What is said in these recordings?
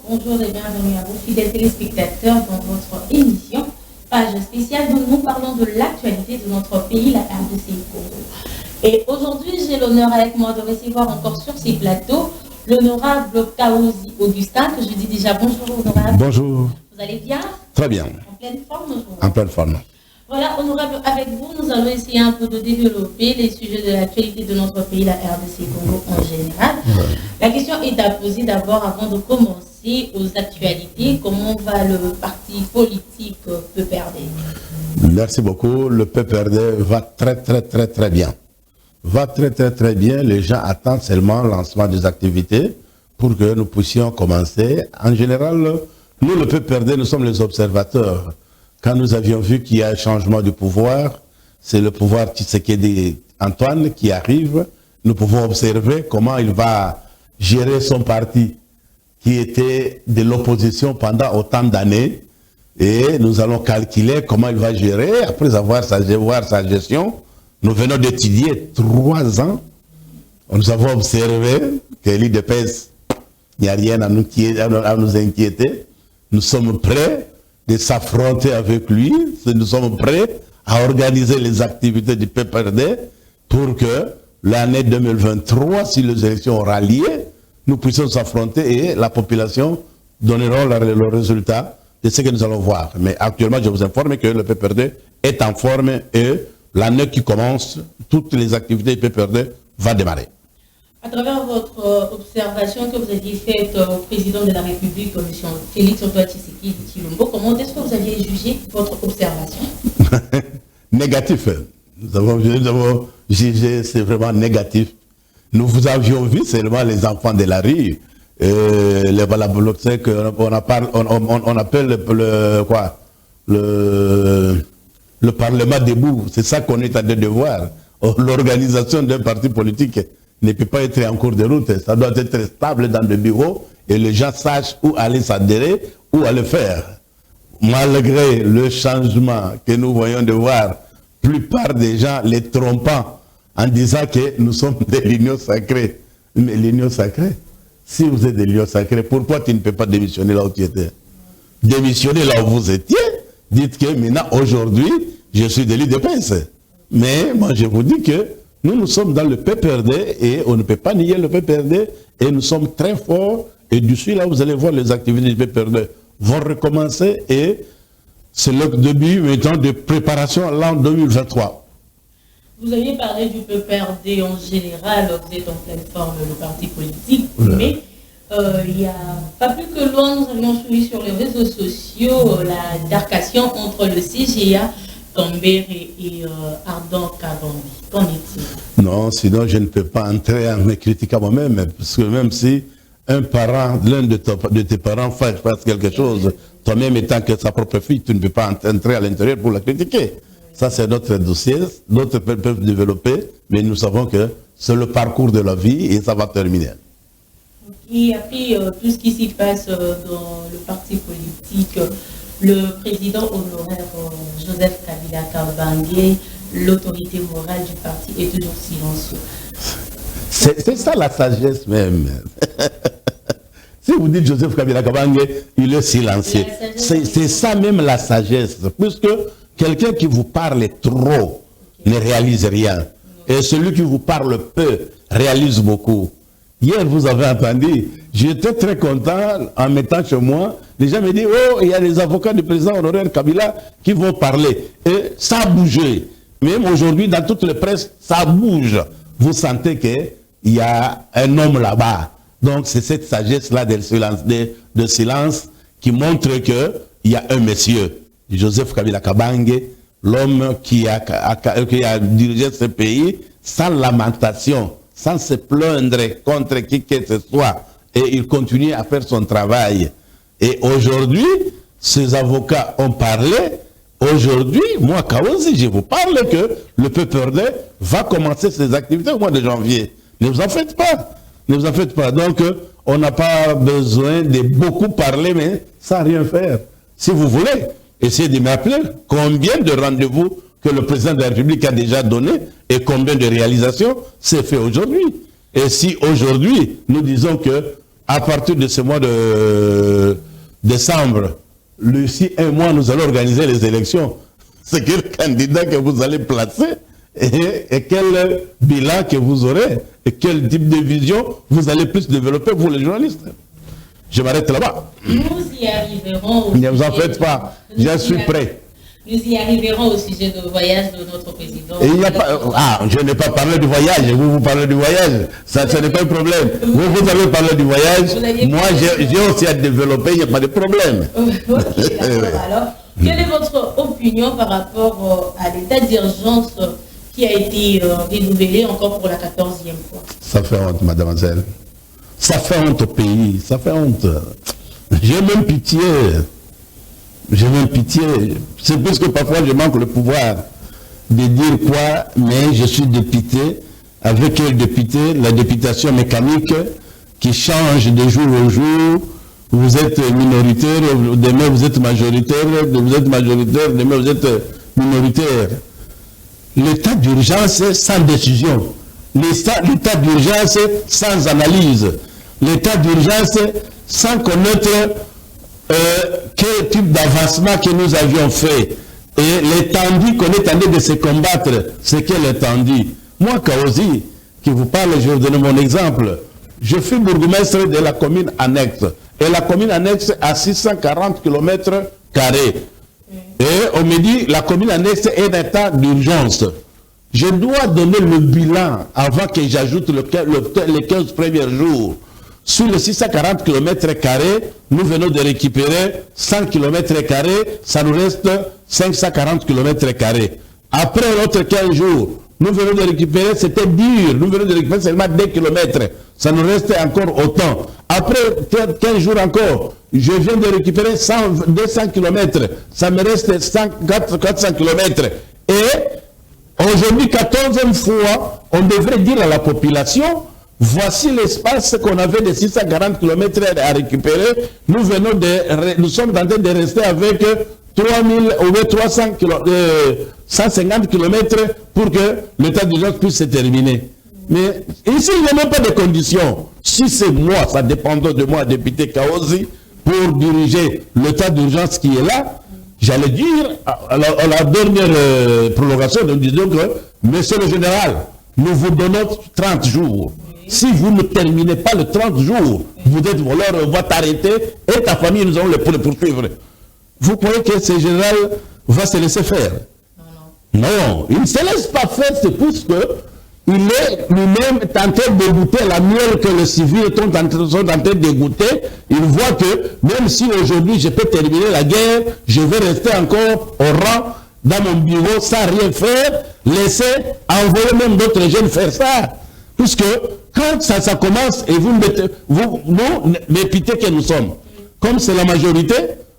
bonjour et bienvenue à vous, fidèles téléspectateurs, dans votre émission Page spéciale où nous parlons de l'actualité de notre pays, la RDC Congo. Et aujourd'hui, j'ai l'honneur avec moi de recevoir encore sur ces plateaux l'honorable Kaouzi Augustin, que je dis déjà bonjour honorable. Bonjour. Vous allez bien? Très bien. En pleine forme aujourd'hui. En pleine forme. Voilà, honorable, avec vous, nous allons essayer un peu de développer les sujets de l'actualité de notre pays, la RDC Congo en général. Ouais. La question est à poser d'abord avant de commencer aux actualités. Comment va le parti politique PPRD? Merci beaucoup. Le PPRD va très bien. Va très bien. Les gens attendent seulement le lancement des activités pour que nous puissions commencer. En général, nous, le PPRD, nous sommes les observateurs. Quand nous avions vu qu'il y a un changement de pouvoir, c'est le pouvoir Tshisekedi Antoine qui arrive, nous pouvons observer comment il va gérer son parti qui était de l'opposition pendant autant d'années, et nous allons calculer comment il va gérer. Après avoir voir sa gestion, nous venons d'étudier 3 ans, nous avons observé que l'IDPS, il n'y a rien à nous inquiéter, nous sommes prêts de s'affronter avec lui, nous sommes prêts à organiser les activités du PPRD pour que l'année 2023, si les élections auront lieu, nous puissions s'affronter et la population donnera le résultat de ce que nous allons voir. Mais actuellement, je vous informe que le PPRD est en forme et l'année qui commence, toutes les activités du PPRD vont démarrer. À travers votre observation que vous aviez faite au président de la République, M. Félix Antoine Tshisekedi Tshilombo, comment est-ce que vous aviez jugé votre observation? Négatif. Nous avons jugé, c'est vraiment négatif. Nous vous avions vu seulement les enfants de la rue, on appelle le Parlement debout. C'est ça qu'on est en train de voir. L'organisation d'un parti politique ne peut pas être en cours de route. Ça doit être stable dans le bureau et les gens sachent où aller s'adhérer, où aller faire. Malgré le changement que nous voyons de voir, plupart des gens les trompant en disant que nous sommes des lignes sacrées. Mais l'union sacrée, si vous êtes des lions sacrés, pourquoi tu ne peux pas démissionner là où tu étais? Démissionner là où vous étiez, dites que maintenant, aujourd'hui, je suis de l'IDPS. Mais moi, je vous dis que nous sommes dans le PPRD et on ne peut pas nier le PPRD et nous sommes très forts. Et d'ici là, vous allez voir les activités du PPRD vont recommencer et c'est le début maintenant de préparation à l'an 2023. Vous aviez parlé du PPRD en général, vous êtes en pleine forme, le parti politique, mais il n'y a pas plus que loin, nous avions suivi sur les réseaux sociaux la démarcation entre le CGA, Kambere et Ardent Kabambi. Qu'en est-il? Non, sinon je ne peux pas entrer en me critiquant moi-même, parce que même si un parent, l'un de tes parents fasse quelque chose, toi-même étant que sa propre fille, tu ne peux pas entrer à l'intérieur pour la critiquer. Ça, c'est notre dossier, d'autres peuvent développer, mais nous savons que c'est le parcours de la vie et ça va terminer. Et après tout ce qui s'y passe dans le parti politique, le président honoraire Joseph Kabila Kabange, l'autorité morale du parti est toujours silencieux. C'est ça la sagesse même. Si vous dites Joseph Kabila Kabange, il est silencieux. C'est ça même la sagesse. Puisque quelqu'un qui vous parle trop ne réalise rien. Et celui qui vous parle peu réalise beaucoup. Hier, vous avez entendu, j'étais très content en mettant chez moi, les gens me disent, oh, il y a les avocats du président honoraire Kabila qui vont parler. Et ça a bougé. Même aujourd'hui, dans toute la presse, ça bouge. Vous sentez qu'il y a un homme là-bas. Donc, c'est cette sagesse-là de silence qui montre qu'il y a un monsieur, Joseph Kabila Kabange, l'homme qui a dirigé ce pays sans lamentation, sans se plaindre contre qui que ce soit. Et il continue à faire son travail. Et aujourd'hui, ces avocats ont parlé. Aujourd'hui, moi, Kaouzi, je vous parle que le PPRD va commencer ses activités au mois de janvier. Ne vous en faites pas. Ne vous en faites pas. Donc, on n'a pas besoin de beaucoup parler, mais sans rien faire. Si vous voulez, essayez de m'appeler. Combien de rendez-vous que le président de la République a déjà donné et combien de réalisations c'est fait aujourd'hui? Et si aujourd'hui, nous disons que à partir de ce mois de décembre, Lucie et moi, nous allons organiser les élections. C'est quel candidat que vous allez placer et quel bilan que vous aurez et quel type de vision vous allez plus développer pour les journalistes. Je m'arrête là-bas. Nous y arriverons. Ne vous en faites pas, je suis prêt. Nous y arriverons au sujet du voyage de notre président. Et il n'y a pas, je n'ai pas parlé du voyage, vous parlez du voyage, ça ce n'est pas un problème. Vous avez parlé du voyage, moi j'ai aussi à développer, il n'y a pas de problème. Ok, d'accord. Alors, quelle est votre opinion par rapport à l'état d'urgence qui a été renouvelé encore pour la 14e fois? Ça fait honte, mademoiselle. Ça fait honte au pays, ça fait honte. J'ai même pitié. J'ai même pitié. C'est parce que parfois je manque le pouvoir de dire quoi, mais je suis député. Avec quel député? La députation mécanique qui change de jour au jour. Vous êtes minoritaire, demain vous êtes majoritaire, demain vous êtes minoritaire. L'état d'urgence sans décision. L'état d'urgence sans analyse. L'état d'urgence sans connaître quel type d'avancement que nous avions fait. Et l'étendue qu'on est en train de se combattre, c'est quelle étendue? Moi, Kaozi, qui vous parle, je vais vous donner mon exemple. Je suis bourgmestre de la commune annexe. Et la commune annexe a 640 km². Et on me dit, la commune annexe est en état d'urgence. Je dois donner le bilan avant que j'ajoute les 15 premiers jours. Sur les 640 km², nous venons de récupérer 100 km², ça nous reste 540 km². Après l'autre 15 jours, nous venons de récupérer, c'était dur, nous venons de récupérer seulement 2 km. Ça nous reste encore autant. Après 15 jours encore, je viens de récupérer 200 km. Ça me reste 400 km. Et aujourd'hui, 14e fois, on devrait dire à la population, voici l'espace qu'on avait de 640 km à récupérer. Nous sommes en train de rester avec 150 km pour que l'état d'urgence puisse se terminer. Mais ici, il n'y a même pas de conditions. Si c'est moi, ça dépend de moi, député Kaozi, pour diriger l'état d'urgence qui est là, j'allais dire, à la dernière prolongation, nous disions que, monsieur le général, nous vous donnons 30 jours. Si vous ne terminez pas le 30 jours, vous êtes voleur, on va t'arrêter et ta famille, nous allons les poursuivre. Vous croyez que ce général va se laisser faire? Non, il ne se laisse pas faire, c'est puisque il est lui-même tenté de goûter la miel que les civils sont en train de goûter. Il voit que même si aujourd'hui je peux terminer la guerre, je vais rester encore au rang dans mon bureau sans rien faire, laisser envoyer même d'autres jeunes faire ça. Puisque quand ça commence, et nous, députés que nous sommes, comme c'est la majorité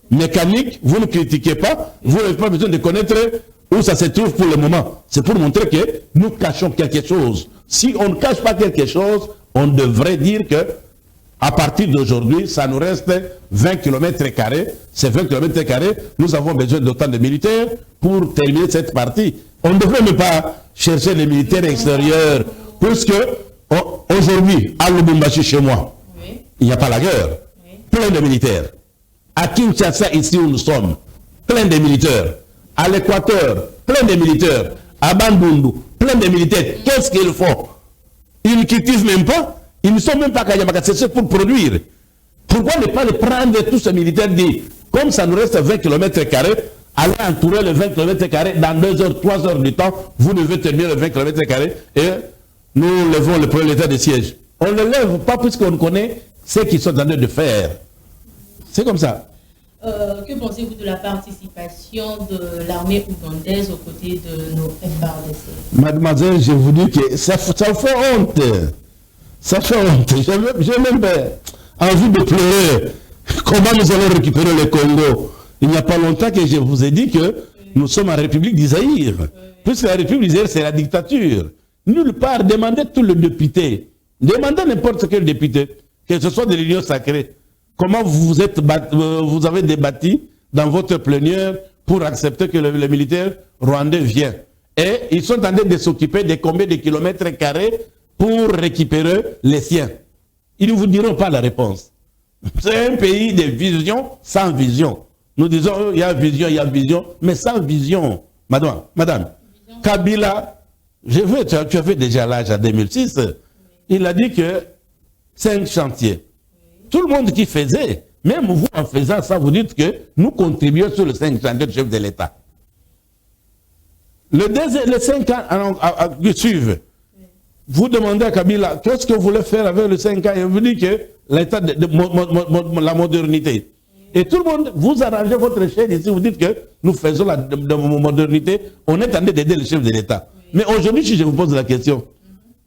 mécanique, vous ne critiquez pas, vous n'avez pas besoin de connaître où ça se trouve pour le moment. C'est pour montrer que nous cachons quelque chose. Si on ne cache pas quelque chose, on devrait dire que à partir d'aujourd'hui, ça nous reste 20 km². Ces 20 km², nous avons besoin d'autant de militaires pour terminer cette partie. On ne devrait même pas chercher les militaires extérieurs, puisque aujourd'hui, à Lubumbashi, chez moi, il n'y a pas la guerre. Plein de militaires. À Kinshasa, ici où nous sommes, plein de militaires. À l'Équateur, plein de militaires. À Bandundu, plein de militaires. Qu'est-ce qu'ils font? Ils ne cultivent même pas. Ils ne sont même pas Kayamaka. C'est pour produire. Pourquoi ne pas prendre tous ces militaires dit, comme ça nous reste 20 km², allez entourer les 20 km² dans 2 heures, 3 heures du temps, vous devez terminer les 20 km² et nous levons le premier état de siège. On ne lève pas puisqu'on connaît ce qu'ils sont en train de faire. C'est comme ça. Que pensez-vous de la participation de l'armée ougandaise aux côtés de nos FARDC? Mademoiselle, je vous dis que ça fait honte. Ça fait honte. J'ai même envie de pleurer. Comment nous allons récupérer le Congo? Il n'y a pas longtemps que je vous ai dit que nous sommes en République d'Isaïr. Puisque la République d'Isaïr, c'est la dictature. Nulle part, demandez tous les députés. Demandez n'importe quel député, que ce soit de l'Union sacrée. Comment vous avez débattu dans votre plénière pour accepter que les militaires rwandais viennent. Et ils sont en train de s'occuper de combien de kilomètres carrés pour récupérer les siens. Ils ne vous diront pas la réponse. C'est un pays de vision sans vision. Nous disons, il y a vision, mais sans vision. Madame, Kabila, tu avais déjà l'âge en 2006, il a dit que 5 chantiers. Tout le monde qui faisait, même vous en faisant ça, vous dites que nous contribuons sur le 5 chantiers du chef de l'État. Les 5 ans qui suivent, vous demandez à Kabila, qu'est-ce que vous voulez faire avec les 5 ans? Et vous dites que l'état de la modernité. Et tout le monde, vous arrangez votre chaîne ici, vous dites que nous faisons la modernité, on est en train d'aider le chef de l'État. Mais aujourd'hui, si je vous pose la question,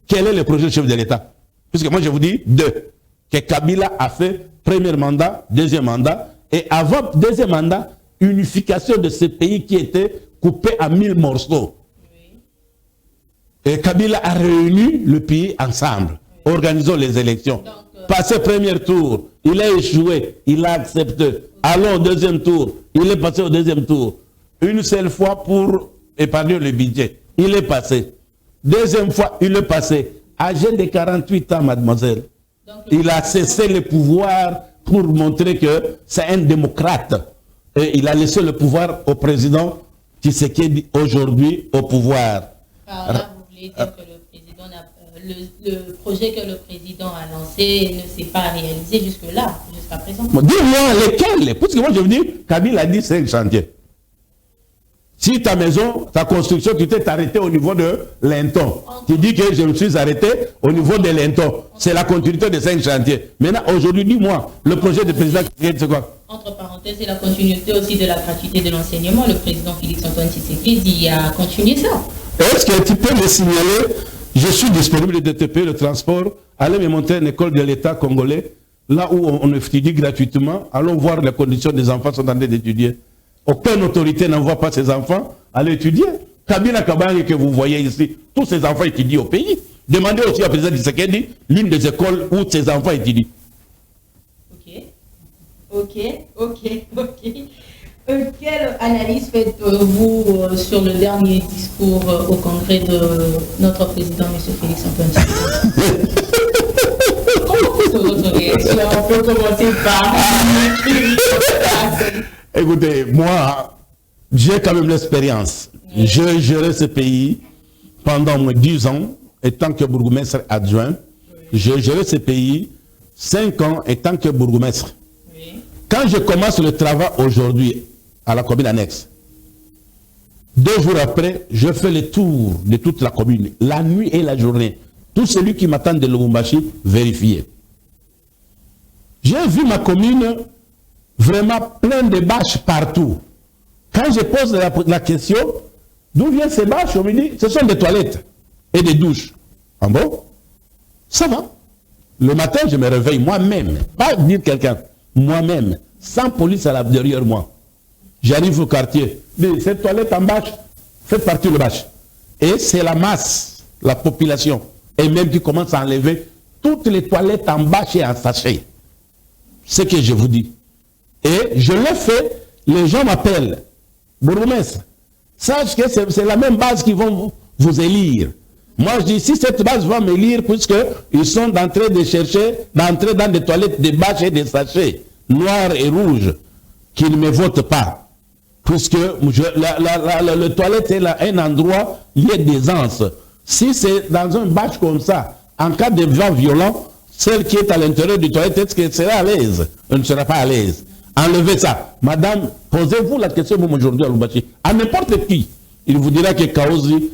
quel est le projet du chef de l'État? Puisque moi je vous dis 2. Que Kabila a fait premier mandat, deuxième mandat, et avant deuxième mandat, unification de ce pays qui était coupé à 1000 morceaux. Et Kabila a réuni le pays ensemble, organisant les élections. Passé premier tour, il a échoué, il a accepté. Allons au deuxième tour, il est passé au deuxième tour. Une seule fois pour épargner le budget, il est passé. Deuxième fois, il est passé. Âgé de 48 ans, mademoiselle. Il a cessé le pouvoir pour montrer que c'est un démocrate. Et il a laissé le pouvoir au président Tshisekedi aujourd'hui au pouvoir. Alors là, vous voulez dire que le projet que le président a lancé ne s'est pas réalisé jusque-là, jusqu'à présent. Dis-moi lesquels? Parce que moi je vous dis, Kabila a dit 5 chantiers. Si ta maison, ta construction, tu t'es arrêté au niveau de Lenton. Tu dis que je me suis arrêté au niveau de Lenton. C'est la continuité de 5 chantiers. Maintenant, aujourd'hui, dis-moi, le projet du président, c'est quoi? Entre parenthèses, c'est la continuité aussi de la gratuité de l'enseignement. Le président Félix-Antoine Tshisekedi a continué ça. Est-ce que tu peux me signaler, je suis disponible de te payer le transport, allez me monter à une école de l'État congolais, là où on étudie gratuitement, allons voir les conditions des enfants sont en train d'étudier. Aucune autorité n'envoie pas ses enfants aller étudier. Kabila Kabang que vous voyez ici, tous ces enfants étudient au pays. Demandez aussi à président Tshisekedi l'une des écoles où ses enfants étudient. Ok. Quelle analyse faites-vous sur le dernier discours au congrès de notre président, M. Félix-Antoine Tshisekedi? Comment est votre réaction? On peut commencer par... Écoutez, moi, j'ai quand même l'expérience. Oui. J'ai géré ce pays pendant 10 ans, étant que bourgmestre adjoint. Oui. J'ai géré ce pays 5 ans, étant que bourgmestre. Oui. Quand je commence le travail aujourd'hui à la commune annexe, 2 jours après, je fais le tour de toute la commune, la nuit et la journée. Tout celui qui m'attend de Lubumbashi, vérifier. J'ai vu ma commune vraiment plein de bâches partout. Quand je pose la question, d'où viennent ces bâches, on me dit, ce sont des toilettes et des douches. Ah bon? Ça va. Le matin, je me réveille moi-même, pas dire quelqu'un, moi-même, sans police derrière moi. J'arrive au quartier, cette toilette en bâche, faites partie de bâche. Et c'est la masse, la population, et même qui commence à enlever toutes les toilettes en bâche et en sachet. Ce que je vous dis. Et je l'ai fait, les gens m'appellent, bourgmestre, sache que c'est la même base qui vont vous élire. Moi je dis, si cette base va m'élire, puisqu'ils sont en train de chercher, d'entrer dans des toilettes, des bâches et des sachets, noirs et rouges, qu'ils ne me votent pas. Puisque le toilette est là, un endroit lié d'aisance. Si c'est dans une bâche comme ça, en cas de vent violent, celle qui est à l'intérieur du toilette, est-ce qu'elle sera à l'aise? Elle ne sera pas à l'aise. Enlevez ça. Madame, posez-vous la question aujourd'hui à Lubumbashi. À n'importe qui, il vous dira que Kaozi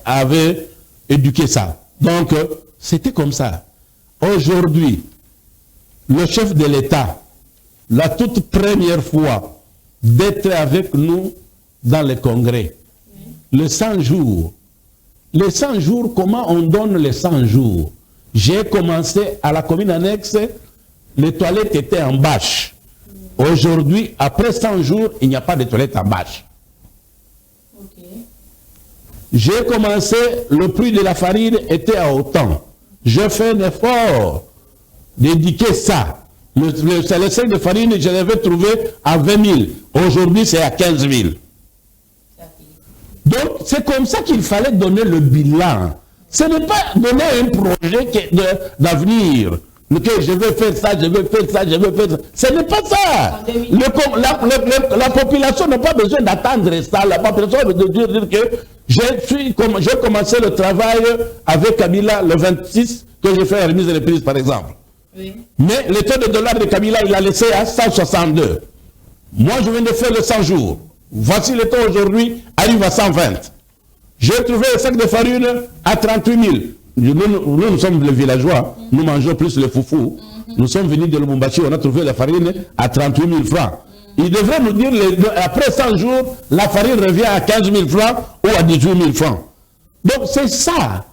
avait éduqué ça. Donc, c'était comme ça. Aujourd'hui, le chef de l'État, la toute première fois d'être avec nous dans le congrès, les 100 jours. Les 100 jours, comment on donne les 100 jours? J'ai commencé à la commune annexe, les toilettes étaient en bâche. Aujourd'hui, après 100 jours, il n'y a pas de toilettes en bâche. Okay. J'ai commencé, le prix de la farine était à autant. Je fais un effort d'éduquer ça. Le sac de farine, je l'avais trouvé à 20 000. Aujourd'hui, c'est à 15 000. Donc, c'est comme ça qu'il fallait donner le bilan. Ce n'est pas donner un projet d'avenir. que je vais faire ça, je vais faire ça, je vais faire ça. Ce n'est pas ça. La population n'a pas besoin d'attendre ça. La population a besoin de dire que j'ai commencé le travail avec Kabila le 26, que j'ai fait la remise de reprise, par exemple. Oui. Mais le taux de dollar de Kabila, il a laissé à 162. Moi, je viens de faire le 100 jours. Voici le taux aujourd'hui, arrive à 120. J'ai trouvé le sac de farine à 38 000. Nous sommes les villageois, nous mangeons plus le foufou. Nous sommes venus de Lubumbashi, on a trouvé la farine à 38 000 francs. Il devrait nous dire, après 100 jours, la farine revient à 15 000 francs ou à 18 000 francs. Donc c'est ça,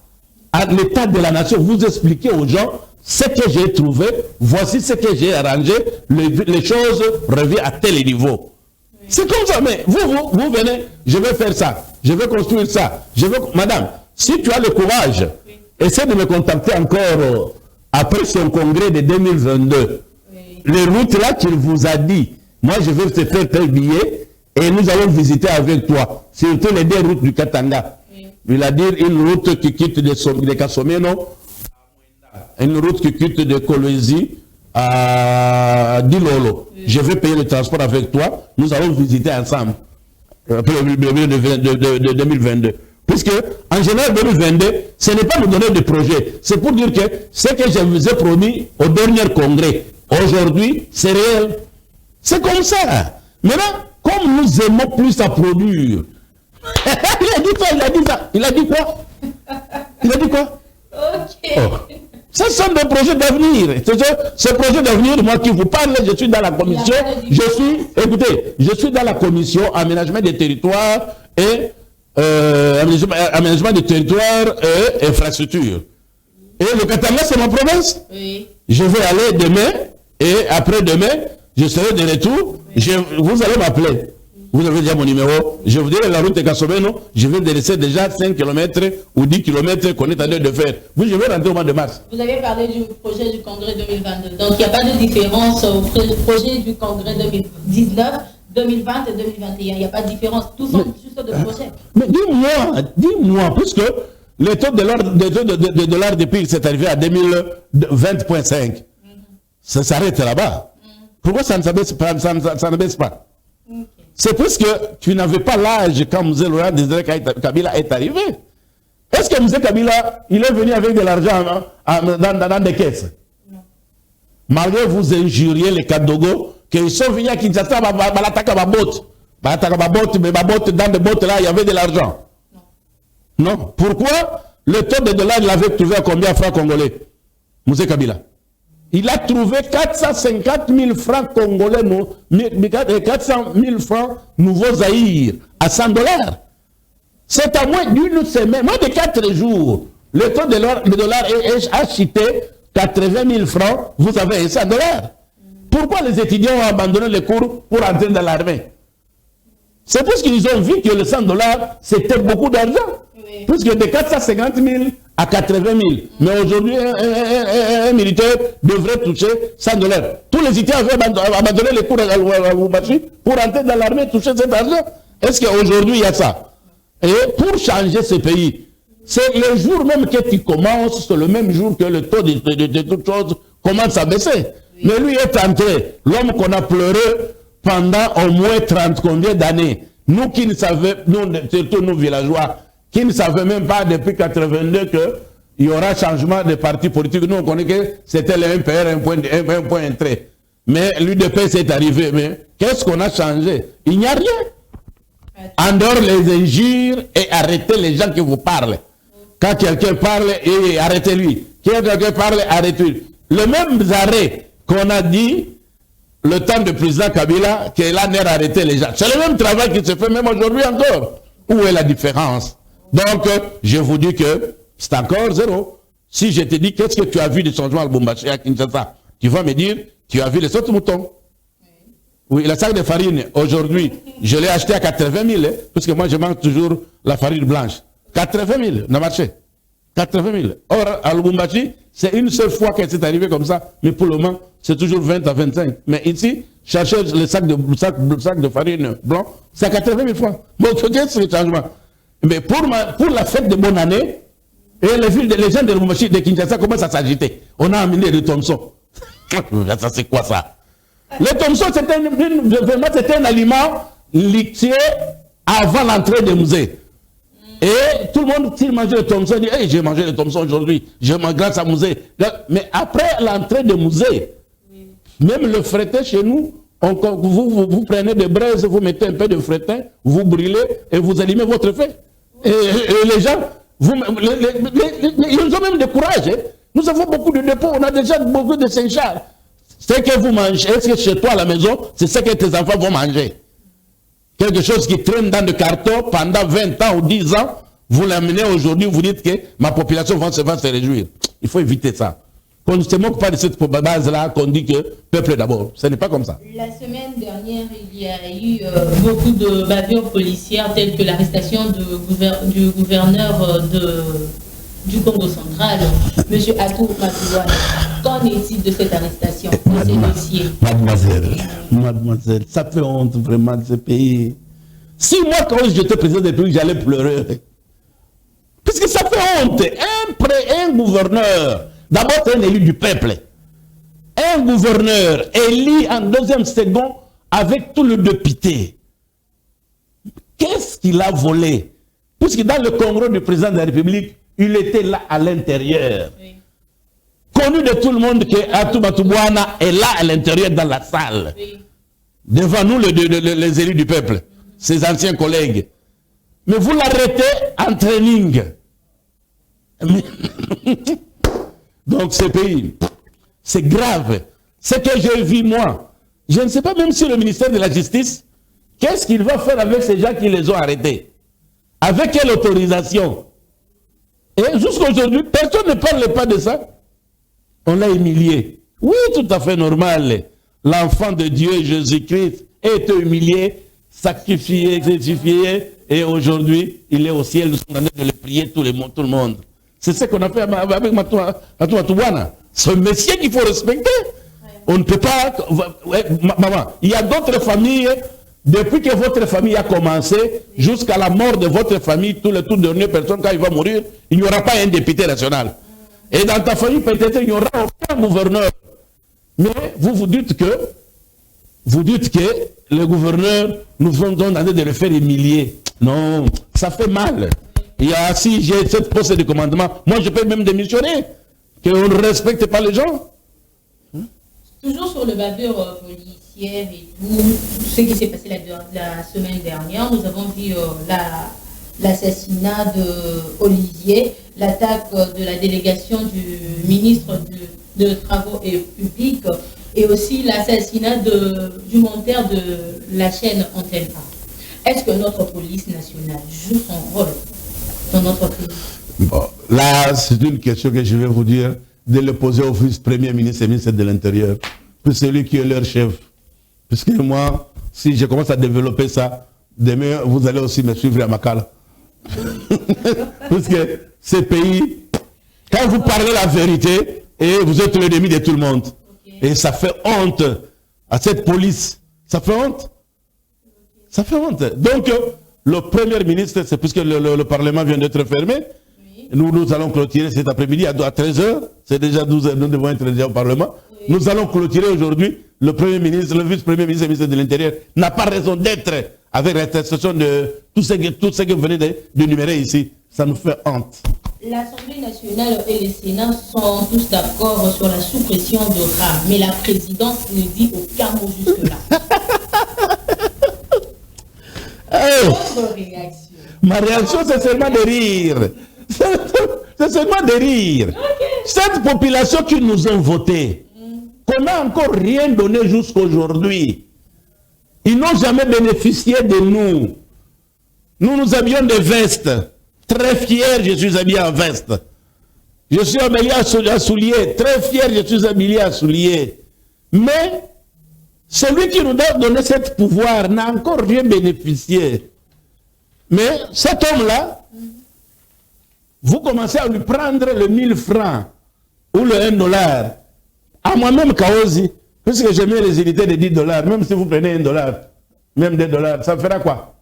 à l'état de la nation, vous expliquez aux gens ce que j'ai trouvé, voici ce que j'ai arrangé, les choses reviennent à tel niveau. Oui. C'est comme ça, mais vous venez, je vais faire ça, je vais construire ça, madame, si tu as le courage, oui. Essaie de me contacter encore après son congrès de 2022. Oui. Les routes là qu'il vous a dit, moi je vais te faire tel billet et nous allons visiter avec toi. Surtout les 2 routes du Katanga. Oui. Il a dit une route qui quitte de Kasomeno, une route qui quitte de Kolwezi à Dilolo. Oui. Je vais payer le transport avec toi. Nous allons visiter ensemble. Après le 2022. Puisque, en général, 2022, ce n'est pas nous donner des projets. C'est pour dire que ce que je vous ai promis au dernier congrès, aujourd'hui, c'est réel. C'est comme ça. Maintenant, comme nous aimons plus à produire, il a dit ça, il a dit ça. Il a dit quoi? Il a dit quoi? Ok. Oh. Ce sont des projets d'avenir. Ce projet d'avenir, moi qui vous parle, je suis dans la commission, je suis dans la commission aménagement des territoires et aménagement des territoires et infrastructures. Et le Katanga, c'est ma province. Oui. Je vais aller demain et après-demain, je serai de retour. Oui. Vous allez m'appeler. Vous avez déjà mon numéro. Je vous dirai la route de Kasomeno. Je vais délaisser déjà 5 km ou 10 km qu'on est en train de faire. Je vais rentrer au mois de mars. Vous avez parlé du projet du congrès 2022. Donc, il n'y a pas de différence au projet du congrès 2019. 2020 et 2021, il n'y a pas de différence, tous sont juste de projets. Mais dis-moi, puisque le taux de dollar de prix s'est arrivé à 2020,5, ça s'arrête là-bas. Pourquoi ça ne baisse pas, Okay. C'est parce que tu n'avais pas l'âge quand M. Laurent Désiré Kabila est arrivé. Est-ce que M. Kabila, il est venu avec de l'argent dans des caisses? Non. Malgré vous injuriez les Kadogo, qu'ils sont venus à Kinshasa, l'attaque à ma botte. Mais dans des bottes là, il y avait de l'argent. Non. Non. Pourquoi le taux de dollar, il l'avait trouvé à combien de francs congolais? M. Kabila. Il a trouvé 450 000 francs congolais, 400 000 francs nouveaux Zaïre à 100 $. C'est à moins d'une semaine, moins de 4 jours. Le taux de dollar a chuté 80 000 francs, vous avez 100 $. Pourquoi les étudiants ont abandonné les cours pour entrer dans l'armée? C'est parce qu'ils ont vu que le 100 $, c'était beaucoup d'argent. Oui. Puisque de 450 000 à 80 000. Mais aujourd'hui, un militaire devrait toucher 100 $. Tous les étudiants avaient abandonné les cours à Lubumbashi pour entrer dans l'armée, toucher cet argent. Est-ce qu'aujourd'hui, il y a ça? Et pour changer ce pays, c'est le jour même que tu commences, c'est le même jour que le taux de toutes choses commence à baisser. Oui. Mais lui est entré, l'homme qu'on a pleuré pendant au moins 30 combien d'années. Nous qui ne savions, surtout nous villageois, qui ne savaient même pas depuis 82 qu'il y aura changement de parti politique. Nous on connaît que c'était le MPR, un point entrée. Mais l'UDP c'est arrivé. Mais qu'est-ce qu'on a changé? Il n'y a rien. En dehors les injures et arrêtez les gens qui vous parlent. Quand quelqu'un parle, arrêtez-lui. Quand quelqu'un parle, arrêtez-lui. Le même arrêt qu'on a dit le temps du président Kabila, qu'il a l'air d'arrêter les gens. C'est le même travail qui se fait même aujourd'hui encore. Où est la différence? Donc, je vous dis que c'est encore zéro. Si je te dis, qu'est-ce que tu as vu du changement à Lubumbashi, à Kinshasa, tu vas me dire, tu as vu les autres moutons. Oui, le sac de farine, aujourd'hui, je l'ai acheté à 80 000, parce que moi, je mange toujours la farine blanche. 80 000, n'a marché. 80 000. Or, à Lubumbashi, c'est une seule fois qu'elle s'est arrivée comme ça, mais pour le moment, c'est toujours 20 à 25. Mais ici, chercher le sac de farine blanc, c'est à 80 000 francs. Bon, qu'est-ce que le changement? Mais pour la fête de bonne année, et les gens de Lubumbashi, de Kinshasa commencent à s'agiter. On a amené des Thompson. Ça, c'est quoi ça? Le Thomson, c'était un aliment liquide avant l'entrée des musées. Et tout le monde, s'il mangeait le Thomson, dit hey, j'ai mangé le Thomson aujourd'hui, je mange grâce à musée. Mais après l'entrée des musées, même le fretin chez nous, vous prenez des braises, vous mettez un peu de fretin, vous brûlez et vous allumez votre feu. Et les gens, ils ont même du courage. Hein. Nous avons beaucoup de dépôts, on a déjà beaucoup de Saint-Charles. Ce que vous mangez, est-ce que chez toi à la maison, c'est ce que tes enfants vont manger? Quelque chose qui traîne dans le carton pendant 20 ans ou 10 ans, vous l'amenez aujourd'hui, vous dites que ma population va se réjouir. Il faut éviter ça. Qu'on ne se moque pas de cette base-là, qu'on dit que peuple d'abord. Ce n'est pas comme ça. La semaine dernière, il y a eu beaucoup de bavures policières, telles que l'arrestation du gouverneur du Congo central, M. Atou Matouane. Qu'en est-il de cette arrestation, de ces dossiers? Mademoiselle, ça fait honte vraiment de ce pays. Si moi, quand j'étais président des pays, j'allais pleurer. Puisque ça fait honte. Un gouverneur, d'abord c'est un élu du peuple. Un gouverneur élu en deuxième seconde avec tout le député. Qu'est-ce qu'il a volé? Puisque dans le congrès du président de la République, il était là à l'intérieur. Oui. Connu de tout le monde que Atou Matouane est là à l'intérieur dans la salle. Oui. Devant nous, les élus du peuple, ses anciens collègues. Mais vous l'arrêtez en training. Donc ce pays, c'est grave. Ce que j'ai vu moi, je ne sais pas même si le ministère de la Justice, qu'est-ce qu'il va faire avec ces gens qui les ont arrêtés? Avec quelle autorisation? Et jusqu'à aujourd'hui, personne ne parle pas de ça. On l'a humilié. Oui, tout à fait normal. L'enfant de Dieu, Jésus-Christ, est humilié, sacrifié, crucifié, et aujourd'hui, il est au ciel. Nous sommes en train de le prier tout le monde. C'est ce qu'on a fait avec Matouane. C'est un monsieur qu'il faut respecter. On ne peut pas... Maman, il y a d'autres familles... Depuis que votre famille a commencé, jusqu'à la mort de votre famille, toute dernière personne, quand il va mourir, il n'y aura pas un député national. Et dans ta famille, peut-être, il n'y aura aucun gouverneur. Mais vous dites que le gouverneur, nous sommes en train de le faire humilier. Non, ça fait mal. Si j'ai cette poste de commandement, moi je peux même démissionner, qu'on ne respecte pas les gens. Toujours sur le bavure policière et tout, ce qui s'est passé la semaine dernière, nous avons vu l'assassinat d'Olivier, l'attaque de la délégation du ministre de Travaux publics et aussi l'assassinat du monteur de la chaîne Antenne A. Est-ce que notre police nationale joue son rôle dans notre pays? Bon, là, c'est une question que je vais vous dire, de le poser au vice-premier ministre et ministre de l'Intérieur, puis celui qui est leur chef. Puisque moi, si je commence à développer ça, demain, vous allez aussi me suivre à Makala. Puisque ces pays, quand vous parlez la vérité, et vous êtes l'ennemi de tout le monde. Okay. Et ça fait honte à cette police. Ça fait honte. Ça fait honte. Donc, le premier ministre, c'est puisque le Parlement vient d'être fermé, nous allons clôturer cet après-midi à 13h. C'est déjà 12h, nous devons être déjà au Parlement. Oui. Nous allons clôturer aujourd'hui. Le Premier ministre, le vice-premier ministre et le ministre de l'Intérieur n'a pas raison d'être avec l'intercession de tout ce que vous venez d'énumérer ici. Ça nous fait honte. L'Assemblée nationale et le Sénat sont tous d'accord sur la suppression de RAM, mais la présidence ne dit aucun mot jusque-là. Votre réaction? Ma réaction, c'est seulement de rire. C'est seulement de rire. Okay. Cette population qui nous ont voté, qu'on n'a encore rien donné jusqu'à aujourd'hui, ils n'ont jamais bénéficié de nous. Nous avions des vestes. Très fier, je suis habillé en veste. Je suis habillé à souliers. Très fier, je suis habillé à souliers. Mais celui qui nous a donné ce pouvoir n'a encore rien bénéficié. Mais cet homme-là, vous commencez à lui prendre le 1000 francs ou le 1 $. À moi-même, Kaozi, puisque j'aimais les unités de 10 $, même si vous prenez 1 $, même 2 $, ça fera quoi?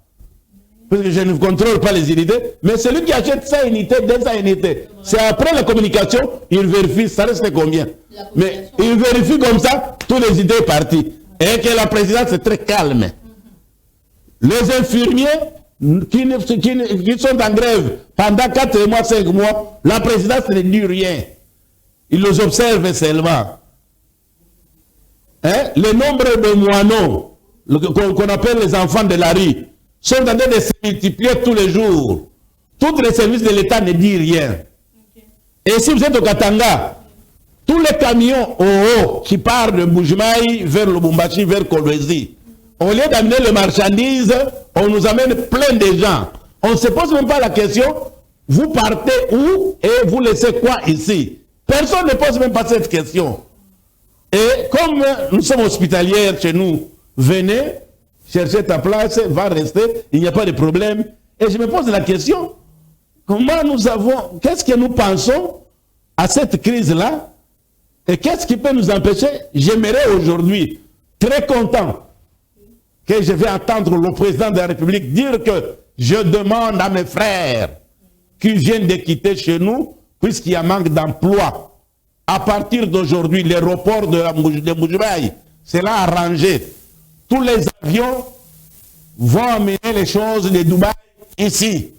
Parce que je ne contrôle pas les unités, mais celui qui achète sa unité, donne sa unité. C'est après la communication, il vérifie, ça reste combien. Mais il vérifie comme ça, tous les idées parties. Et que la présidence est très calme. Les infirmiers qui sont en grève pendant 4 mois, 5 mois, la présidence ne dit rien. Ils les observent seulement. Hein? Le nombre de moineaux, qu'on appelle les enfants de la rue, sont en train de se multiplier tous les jours. Tous les services de l'État ne disent rien. Et si vous êtes au Katanga, tous les camions au haut qui partent de Bujimaï vers Lubumbashi, vers Kolwezi, au lieu d'amener les marchandises, on nous amène plein de gens. On ne se pose même pas la question, vous partez où et vous laissez quoi ici? Personne ne pose même pas cette question. Et comme nous sommes hospitaliers chez nous, venez chercher ta place, va rester, il n'y a pas de problème. Et je me pose la question, comment nous avons, qu'est-ce que nous pensons à cette crise-là? Et qu'est-ce qui peut nous empêcher? J'aimerais aujourd'hui, très content, que je vais entendre le président de la République dire que je demande à mes frères qui viennent de quitter chez nous, puisqu'il y a manque d'emploi. À partir d'aujourd'hui, l'aéroport de Bujimaï sera arrangé. Tous les avions vont amener les choses de Dubaï ici.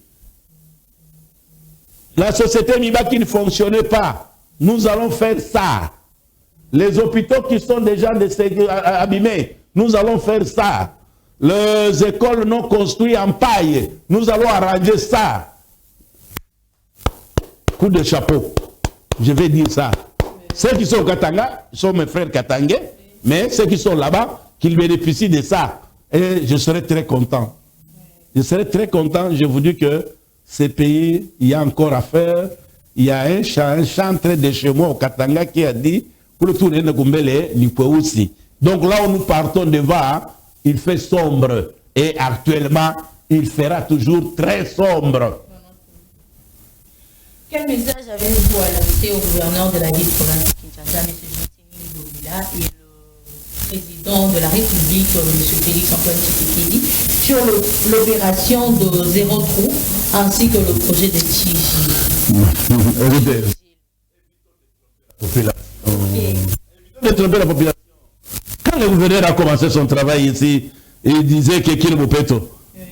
La société Miba qui ne fonctionnait pas, nous allons faire ça. Les hôpitaux qui sont déjà abîmés, nous allons faire ça. Les écoles non construites en paille, nous allons arranger ça. Coup de chapeau. Je vais dire ça. Ceux qui sont au Katanga sont mes frères katangais, mais ceux qui sont là-bas, qu'ils bénéficient de ça. Et je serai très content. Je serai très content, je vous dis que ces pays, il y a encore à faire. Il y a un chantre de chez moi au Katanga qui a dit, pour le tourner de Gumbele, aussi. Donc là où nous partons devant, il fait sombre. Et actuellement, il fera toujours très sombre. Quel message avez-vous à lancer au gouverneur de la ville de province de Kinshasa, M. Jean-Tini Bobila, et le président de la République, M. Félix Antoine Tshisekedi, sur l'opération de Zéro Trou, ainsi que le projet de Tiji? De tromper la population. Quand le gouverneur a commencé son travail ici, il disait que qu'il vous pète.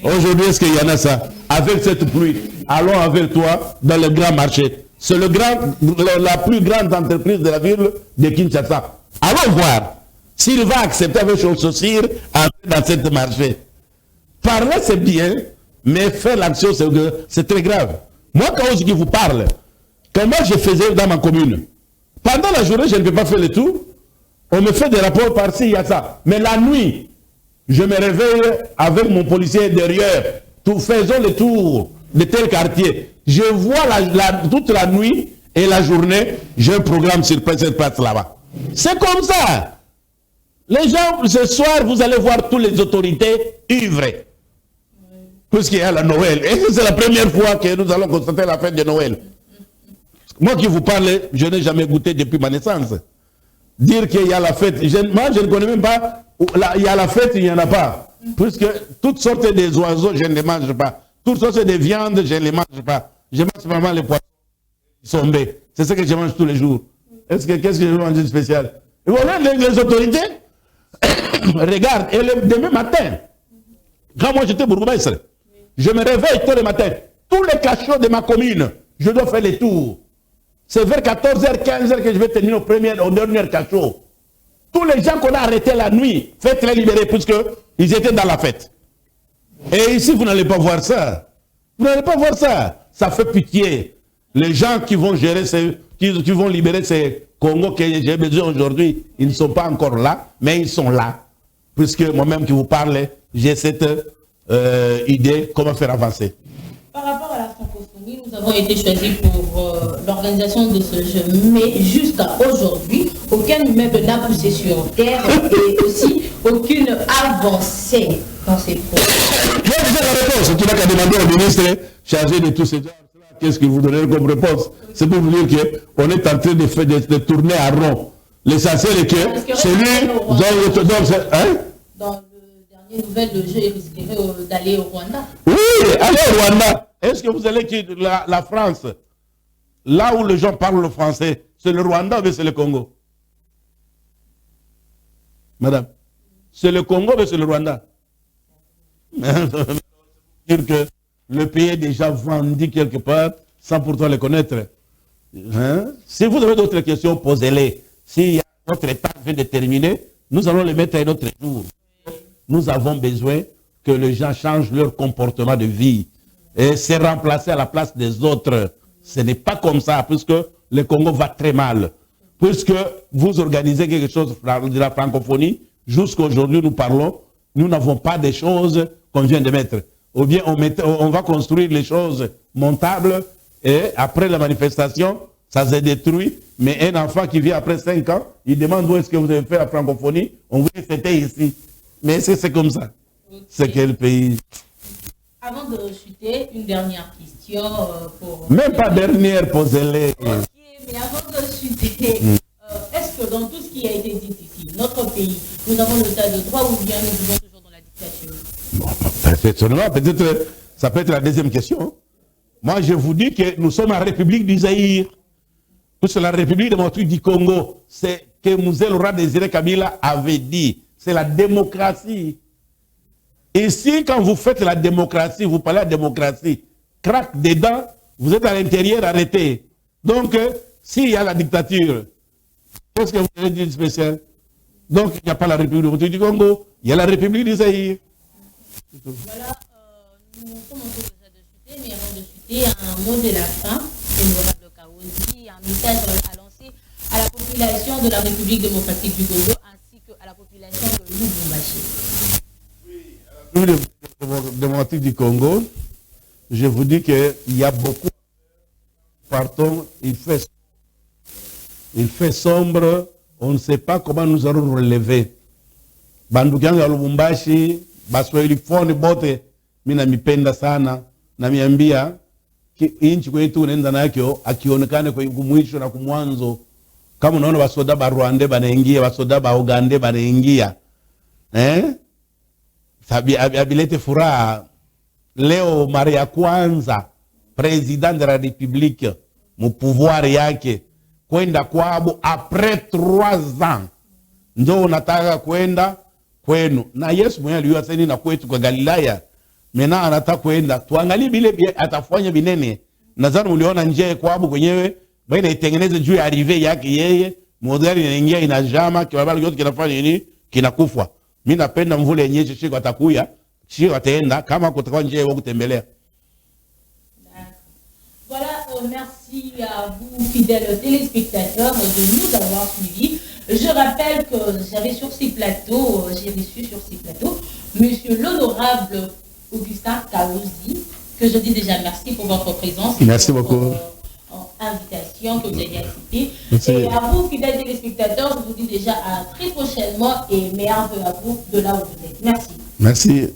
Aujourd'hui, est-ce qu'il y en a ça? Avec cette pluie, allons avec toi dans le grand marché. C'est la plus grande entreprise de la ville de Kinshasa. Allons voir s'il va accepter avec son sourire entrer dans ce marché. Parler, c'est bien, mais faire l'action, c'est très grave. Moi, quand je vous parle, quand moi je faisais dans ma commune, pendant la journée, je ne peux pas faire le tour. On me fait des rapports par-ci, il y a ça. Mais la nuit, je me réveille avec mon policier derrière. Faisons le tour de tel quartier. Je vois toute la nuit et la journée, j'ai un programme sur cette place là-bas. C'est comme ça. Les gens, ce soir, vous allez voir toutes les autorités ivres. Puisqu'il y a la Noël. Et c'est la première fois que nous allons constater la fête de Noël. Moi qui vous parle, je n'ai jamais goûté depuis ma naissance. Dire qu'il y a la fête, moi je ne connais même pas, il y a la fête, il n'y en a pas. Puisque toutes sortes des oiseaux, je ne les mange pas. Toutes sortes de viandes, je ne les mange pas. Je mange vraiment les poissons sombés. C'est ce que je mange tous les jours. Qu'est-ce que je mange de spécial? Et voilà, les autorités, regarde, et le demain matin, quand moi j'étais bourgmestre, je me réveille tous les matins. Tous les cachots de ma commune, je dois faire les tours. C'est vers 14h, 15h que je vais tenir au dernier cachot. Tous les gens qu'on a arrêtés la nuit, faites-les libérer puisqu'ils étaient dans la fête. Et ici, vous n'allez pas voir ça. Vous n'allez pas voir ça. Ça fait pitié. Les gens qui vont gérer qui vont libérer ces Congos que j'ai besoin aujourd'hui, ils ne sont pas encore là, mais ils sont là. Puisque moi-même qui vous parle, j'ai cette idée, comment faire avancer. Par rapport à la francophonie, nous avons été choisis pour l'organisation de ce jeu, mais jusqu'à aujourd'hui, aucun immeuble n'a poussé sur terre et aussi aucune avancée dans ces projets. C'est la réponse. Tu n'as qu'à demander au ministre chargé de tous ces gens. Qu'est-ce qu'il vous donne comme réponse? C'est pour vous dire qu'on est en train de tourner à rond. L'essentiel est que celui dont dans le dernière nouvelle, le jeu est risqué d'aller au Rwanda. Oui, allez au Rwanda. Est-ce que vous allez quitter la France? Là où les gens parlent le français, c'est le Rwanda ou c'est le Congo? Madame, c'est le Congo ou c'est le Rwanda? Dire que le pays est déjà vendu quelque part sans pourtant le connaître. Hein? Si vous avez d'autres questions, posez-les. Si notre état vient de terminer, nous allons les mettre à un autre jour. Nous avons besoin que les gens changent leur comportement de vie et se remplacer à la place des autres. Ce n'est pas comme ça, puisque le Congo va très mal. Puisque vous organisez quelque chose de la francophonie, jusqu'à aujourd'hui nous parlons, nous n'avons pas des choses qu'on vient de mettre. Ou bien on va construire les choses montables et après la manifestation, ça se détruit. Mais un enfant qui vient après 5 ans, il demande où est-ce que vous avez fait la francophonie, on vous dit c'était ici. Mais c'est comme ça. Okay. C'est quel pays? Avant de chuter, une dernière question pour... Même pas dernière, posez-les. Ok, mais avant de chuter, est-ce que dans tout ce qui a été dit ici, notre pays, nous avons l'état de droit ou bien nous vivons toujours dans la dictature? Bon, peut-être, ça peut être la deuxième question. Moi, je vous dis que nous sommes en République du Zaïre. Puisque la République démocratique du Congo, c'est que Mouzel Laurent Désiré Kabila avait dit. C'est la démocratie. Ici, quand vous faites la démocratie, vous parlez de la démocratie, craque dedans, vous êtes à l'intérieur, arrêté. Donc, s'il y a la dictature, qu'est-ce que vous avez dit de spécial? Donc, il n'y a pas la République démocratique du Congo, il y a la République du Zaïre. Voilà, nous sommes en train de chuter, mais avant de chuter, un mot de la fin, honorable Kaozi, un message à lancer à la population de la République démocratique du Congo ainsi qu'à la population de Lubumbashi. Oui, à la République démocratique du Congo, je vous dis qu'il y a beaucoup. Partons, il fait sombre, on ne sait pas comment nous allons relever. Bandukianga Lubumbashi, Baswahili fone bote, mina mipenda sana, na miambia, inchi kwetu unaenda nakyo, akionekane kwa mwisho na kumwanzo. Kama unaona basoda ba Rwanda banaingia, basoda ba Uganda banaingia. Abilete furaha. Leo mara ya kwanza president de la République mu pouvoir yake kwenda kwabo après 3 ans. Ndio unataka kwenda kwenu. Na Yesu mwenyewe aliyosema na kwetu kwa Galilaya. Mena anataka kwenda. Tuangalie bile atafanya binene. Nadhani mliona nje kwabo kwenyewe baina itengeneze juu ya arrivée yake yeye, modeli inaingia inajama, kibabali yote kinafanya nini? Kinakufa. Mimi napenda mvule yenyewe shiko atakuya, shiko ataenda kama kutakuwa nje wa kutembelea. Voilà, merci à vous, fidèles téléspectateurs, de nous avoir suivis. Je rappelle que j'avais sur ces plateaux, j'ai reçu sur ces plateaux, monsieur l'honorable Augustin Kaozi, que je dis déjà merci pour votre présence. Merci beaucoup. Invitation que vous avez acceptée. Et à vous, fidèles téléspectateurs, je vous dis déjà à très prochainement et meilleurs vœux à vous de là où vous êtes. Merci. Merci.